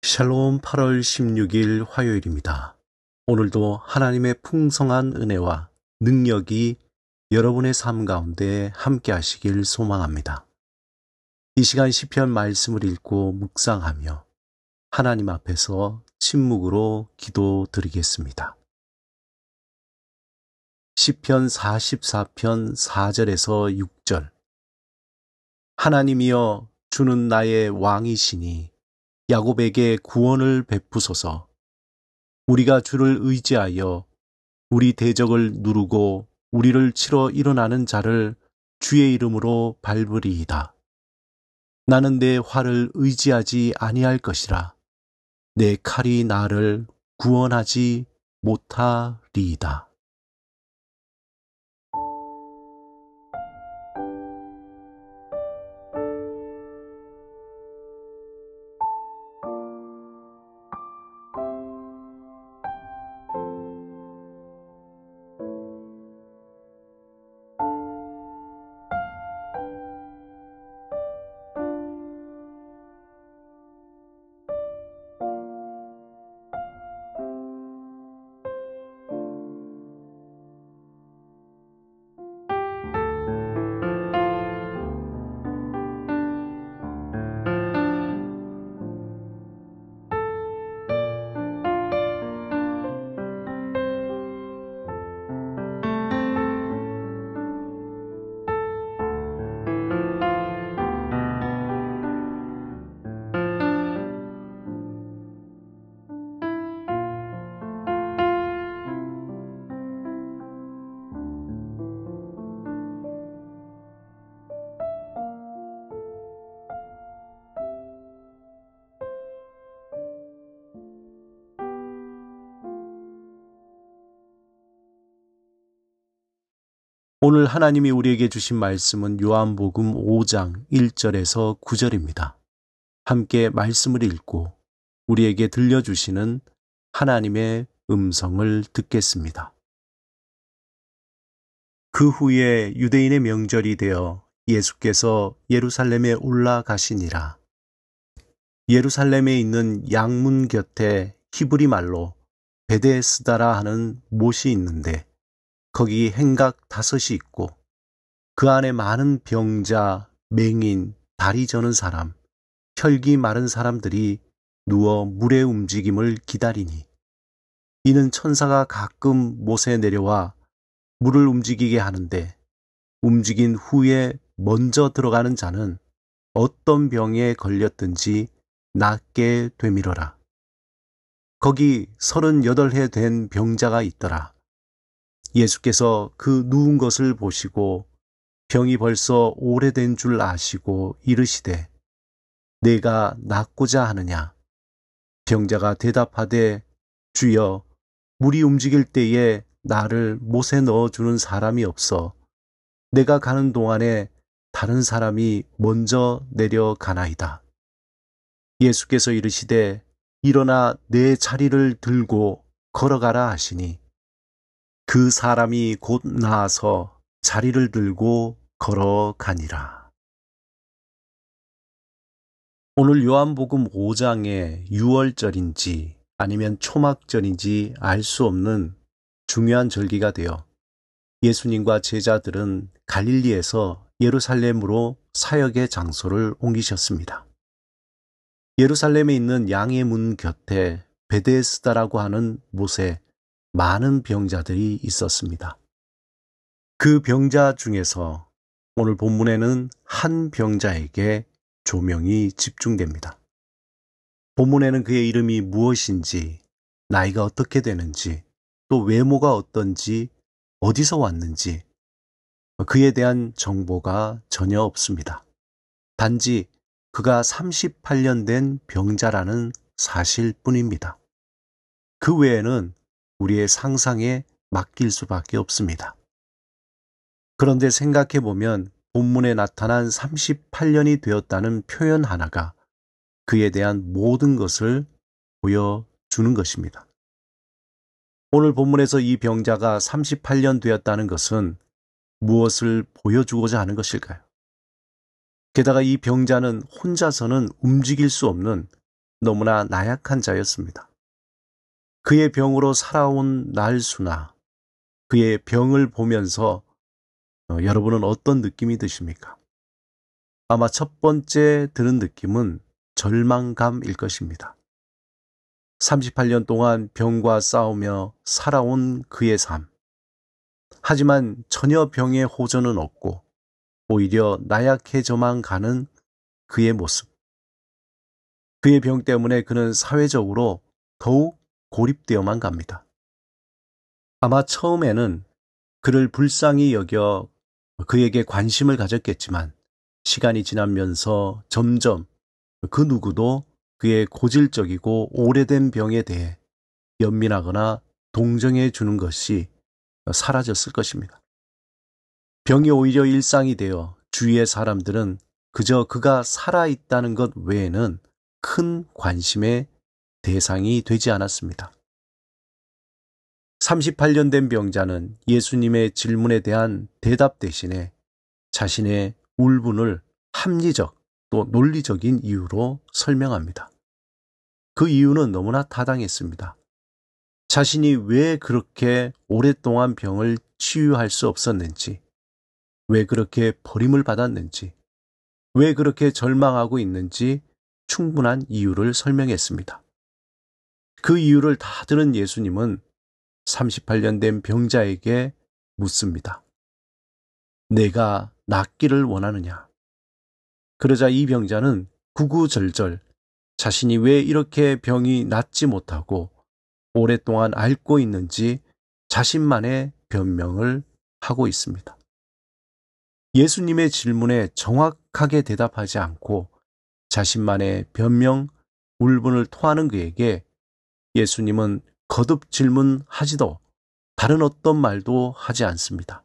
샬롬 8월 16일 화요일입니다. 오늘도 하나님의 풍성한 은혜와 능력이 여러분의 삶 가운데 함께 하시길 소망합니다. 이 시간 시편 말씀을 읽고 묵상하며 하나님 앞에서 침묵으로 기도드리겠습니다. 시편 44편 4절에서 6절. 하나님이여, 주는 나의 왕이시니 야곱에게 구원을 베푸소서. 우리가 주를 의지하여 우리 대적을 누르고 우리를 치러 일어나는 자를 주의 이름으로 밟으리이다. 나는 내 활을 의지하지 아니할 것이라. 내 칼이 나를 구원하지 못하리이다. 오늘 하나님이 우리에게 주신 말씀은 요한복음 5장 1절에서 9절입니다. 함께 말씀을 읽고 우리에게 들려주시는 하나님의 음성을 듣겠습니다. 그 후에 유대인의 명절이 되어 예수께서 예루살렘에 올라가시니라. 예루살렘에 있는 양문 곁에 히브리 말로 베데스다라 하는 못이 있는데 거기 행각 5이 있고 그 안에 많은 병자, 맹인, 다리 저는 사람, 혈기 마른 사람들이 누워 물의 움직임을 기다리니 이는 천사가 가끔 못에 내려와 물을 움직이게 하는데 움직인 후에 먼저 들어가는 자는 어떤 병에 걸렸든지 낫게 되밀어라. 거기 38해 된 병자가 있더라. 예수께서 그 누운 것을 보시고 병이 벌써 오래된 줄 아시고 이르시되 내가 낫고자 하느냐? 병자가 대답하되 주여, 물이 움직일 때에 나를 못에 넣어주는 사람이 없어 내가 가는 동안에 다른 사람이 먼저 내려가나이다. 예수께서 이르시되 일어나 내 자리를 들고 걸어가라 하시니 그 사람이 곧 나아서 자리를 들고 걸어가니라. 오늘 요한복음 5장의 6월절인지 아니면 초막절인지 알 수 없는 중요한 절기가 되어 예수님과 제자들은 갈릴리에서 예루살렘으로 사역의 장소를 옮기셨습니다. 예루살렘에 있는 양의 문 곁에 베데스다라고 하는 못에 많은 병자들이 있었습니다. 그 병자 중에서 오늘 본문에는 한 병자에게 조명이 집중됩니다. 본문에는 그의 이름이 무엇인지, 나이가 어떻게 되는지, 또 외모가 어떤지, 어디서 왔는지 그에 대한 정보가 전혀 없습니다. 단지 그가 38년 된 병자라는 사실뿐입니다. 그 외에는 우리의 상상에 맡길 수밖에 없습니다. 그런데 생각해 보면 본문에 나타난 38년이 되었다는 표현 하나가 그에 대한 모든 것을 보여주는 것입니다. 오늘 본문에서 이 병자가 38년 되었다는 것은 무엇을 보여주고자 하는 것일까요? 게다가 이 병자는 혼자서는 움직일 수 없는 너무나 나약한 자였습니다. 그의 병으로 살아온 날수나 그의 병을 보면서 여러분은 어떤 느낌이 드십니까? 아마 첫 번째 드는 느낌은 절망감일 것입니다. 38년 동안 병과 싸우며 살아온 그의 삶. 하지만 전혀 병의 호전은 없고 오히려 나약해져만 가는 그의 모습. 그의 병 때문에 그는 사회적으로 더욱 고립되어만 갑니다. 아마 처음에는 그를 불쌍히 여겨 그에게 관심을 가졌겠지만 시간이 지나면서 점점 그 누구도 그의 고질적이고 오래된 병에 대해 연민하거나 동정해 주는 것이 사라졌을 것입니다. 병이 오히려 일상이 되어 주위의 사람들은 그저 그가 살아있다는 것 외에는 큰 관심의 대상이 되지 않았습니다. 38년 된 병자는 예수님의 질문에 대한 대답 대신에 자신의 울분을 합리적 또 논리적인 이유로 설명합니다. 그 이유는 너무나 타당했습니다. 자신이 왜 그렇게 오랫동안 병을 치유할 수 없었는지, 왜 그렇게 버림을 받았는지, 왜 그렇게 절망하고 있는지 충분한 이유를 설명했습니다. 그 이유를 다 들은 예수님은 38년 된 병자에게 묻습니다. 내가 낫기를 원하느냐? 그러자 이 병자는 구구절절 자신이 왜 이렇게 병이 낫지 못하고 오랫동안 앓고 있는지 자신만의 변명을 하고 있습니다. 예수님의 질문에 정확하게 대답하지 않고 자신만의 변명, 울분을 토하는 그에게 예수님은 거듭 질문하지도 다른 어떤 말도 하지 않습니다.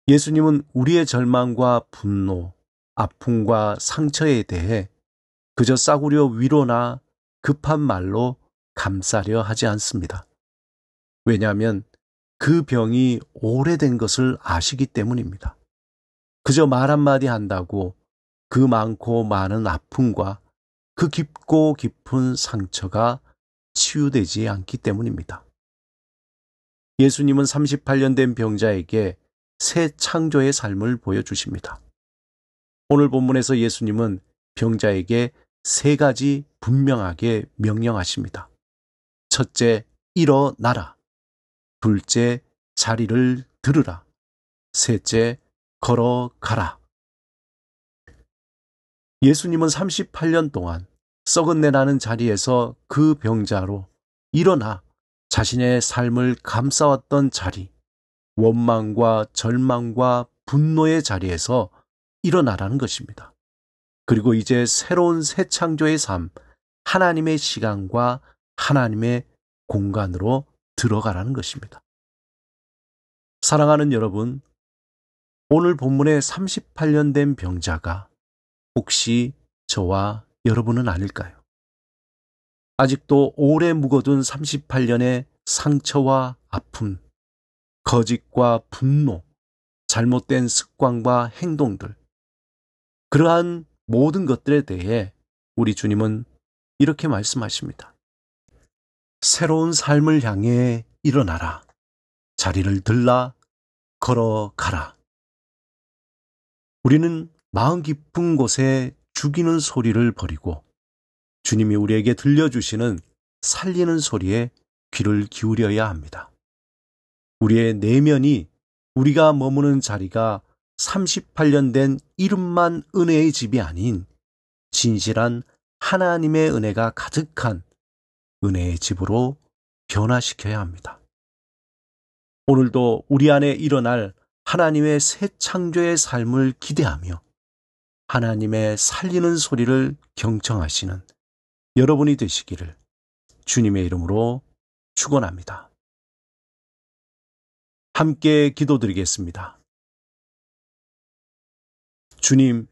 예수님은 우리의 절망과 분노, 아픔과 상처에 대해 그저 싸구려 위로나 급한 말로 감싸려 하지 않습니다. 왜냐하면 그 병이 오래된 것을 아시기 때문입니다. 그저 말 한마디 한다고 그 많고 많은 아픔과 그 깊고 깊은 상처가 치유되지 않기 때문입니다. 예수님은 38년 된 병자에게 새 창조의 삶을 보여주십니다. 오늘 본문에서 예수님은 병자에게 세 가지 분명하게 명령하십니다. 첫째, 일어나라. 둘째, 자리를 들으라. 셋째, 걸어가라. 예수님은 38년 동안 썩은 내 나는 자리에서 그 병자로 일어나 자신의 삶을 감싸왔던 자리, 원망과 절망과 분노의 자리에서 일어나라는 것입니다. 그리고 이제 새로운 새 창조의 삶, 하나님의 시간과 하나님의 공간으로 들어가라는 것입니다. 사랑하는 여러분, 오늘 본문의 38년 된 병자가 혹시 저와 여러분은 아닐까요? 아직도 오래 묵어둔 38년의 상처와 아픔, 거짓과 분노, 잘못된 습관과 행동들, 그러한 모든 것들에 대해 우리 주님은 이렇게 말씀하십니다. 새로운 삶을 향해 일어나라. 자리를 들라. 걸어가라. 우리는 마음 깊은 곳에 죽이는 소리를 버리고 주님이 우리에게 들려주시는 살리는 소리에 귀를 기울여야 합니다. 우리의 내면이 우리가 머무는 자리가 38년 된 이름만 은혜의 집이 아닌 진실한 하나님의 은혜가 가득한 은혜의 집으로 변화시켜야 합니다. 오늘도 우리 안에 일어날 하나님의 새 창조의 삶을 기대하며 하나님의 살리는 소리를 경청하시는 여러분이 되시기를 주님의 이름으로 축원합니다. 함께 기도드리겠습니다. 주님,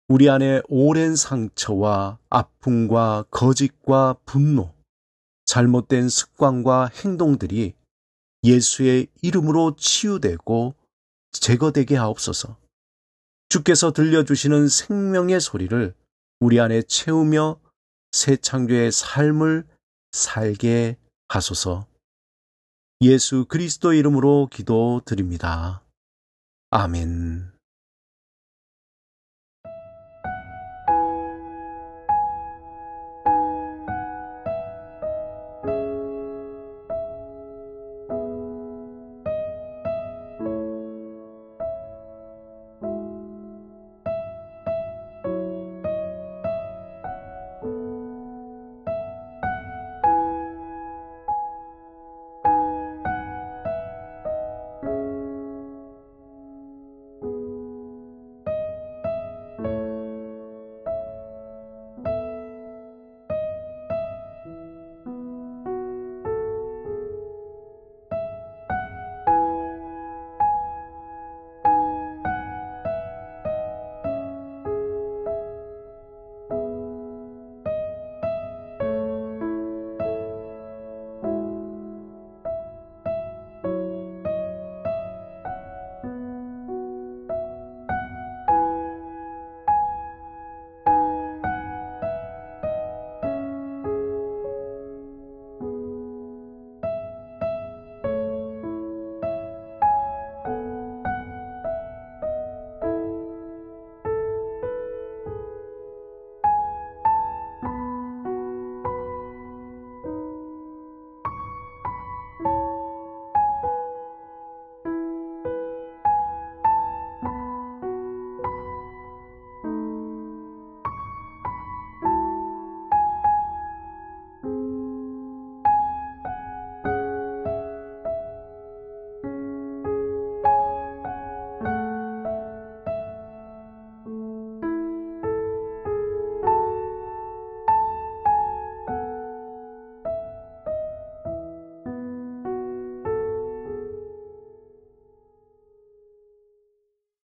우리 안에 오랜 상처와 아픔과 거짓과 분노, 잘못된 습관과 행동들이 예수의 이름으로 치유되고 제거되게 하옵소서. 주께서 들려주시는 생명의 소리를 우리 안에 채우며 새 창조의 삶을 살게 하소서. 예수 그리스도 이름으로 기도드립니다. 아멘.